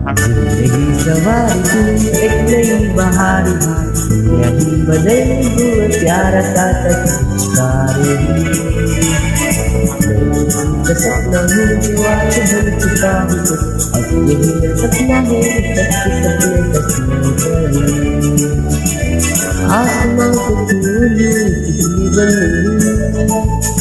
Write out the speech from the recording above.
जिंदगी सवारी थी एक नई बहार यही बदल हुए प्यारा सा तस्कारे सपना हूँ जो आज बन चुका हूँ अब यही सपना है सबके सपने सपने आसमां को छू लूं कितनी बनी